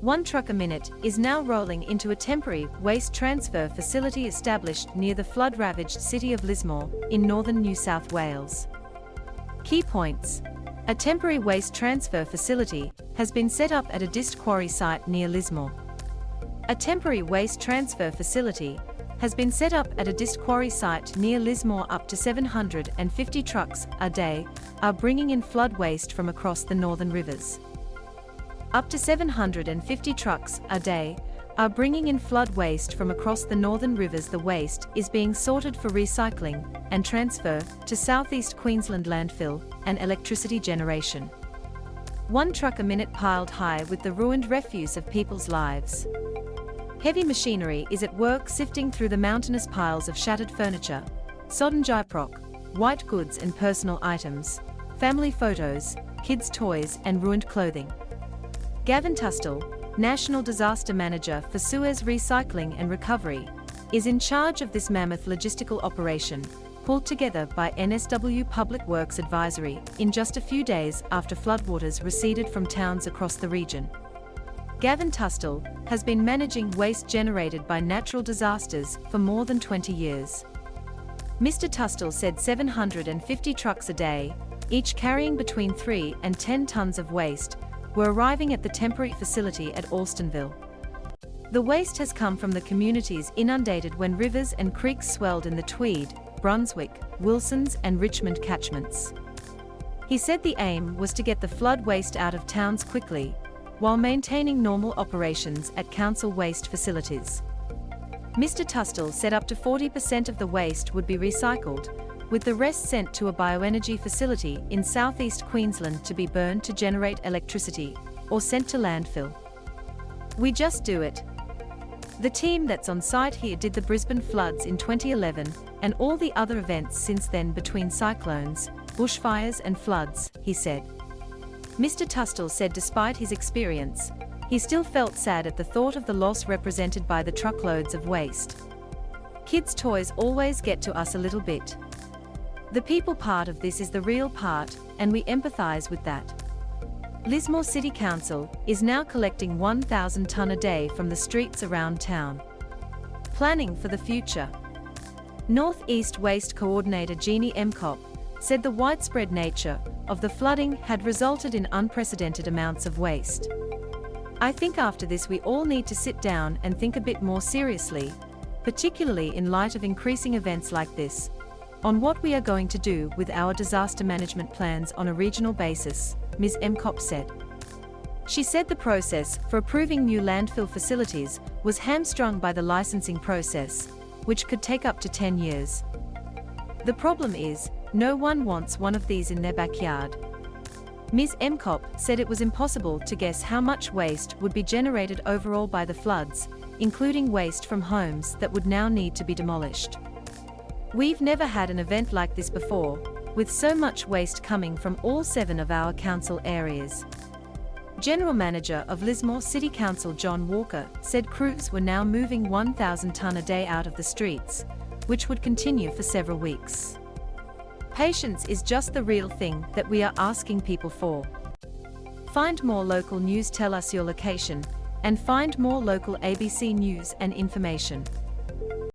1 truck a minute is now rolling into a temporary waste transfer facility established near the flood-ravaged city of Lismore, in northern New South Wales. Key points. A temporary waste transfer facility has been set up at a disc quarry site near Lismore. A temporary waste transfer facility has been set up at a disc quarry site near Lismore. Up to 750 trucks a day are bringing in flood waste from across the northern rivers. Up to 750 trucks a day are bringing in flood waste from across the northern rivers. The waste is being sorted for recycling and transfer to South East Queensland landfill and electricity generation. 1 truck a minute piled high with the ruined refuse of people's lives. Heavy machinery is at work sifting through the mountainous piles of shattered furniture, sodden gyprock, white goods and personal items, family photos, kids' toys and ruined clothing. Gavin Tustall, National Disaster Manager for Suez Recycling and Recovery, is in charge of this mammoth logistical operation, pulled together by NSW Public Works Advisory in just a few days after floodwaters receded from towns across the region. Gavin Tustall has been managing waste generated by natural disasters for more than 20 years. Mr. Tustall said 750 trucks a day, each carrying between 3 and 10 tons of waste, were arriving at the temporary facility at Alstonville. The waste has come from the communities inundated when rivers and creeks swelled in the Tweed, Brunswick, Wilsons and Richmond catchments. He said the aim was to get the flood waste out of towns quickly, while maintaining normal operations at council waste facilities. Mr. Tustall said up to 40% of the waste would be recycled, with the rest sent to a bioenergy facility in South East Queensland to be burned to generate electricity, or sent to landfill. We just do it. The team that's on site here did the Brisbane floods in 2011, and all the other events since then between cyclones, bushfires and floods, he said. Mr. Tustall said despite his experience, he still felt sad at the thought of the loss represented by the truckloads of waste. Kids' toys always get to us a little bit. The people part of this is the real part, and we empathise with that. Lismore City Council is now collecting 1,000 tonne a day from the streets around town. Planning for the future. North East Waste Coordinator Jeannie Emcop said the widespread nature of the flooding had resulted in unprecedented amounts of waste. I think after this we all need to sit down and think a bit more seriously, particularly in light of increasing events like this, on what we are going to do with our disaster management plans on a regional basis, Ms. Emcop said. She said the process for approving new landfill facilities was hamstrung by the licensing process, which could take up to 10 years. The problem is, no one wants one of these in their backyard. Ms. Emcop said it was impossible to guess how much waste would be generated overall by the floods, including waste from homes that would now need to be demolished. We've never had an event like this before, with so much waste coming from all 7 of our council areas. General Manager of Lismore City Council John Walker said crews were now moving 1,000 tonne a day out of the streets, which would continue for several weeks. Patience is just the real thing that we are asking people for. Find more local news, tell us your location, and find more local ABC news and information.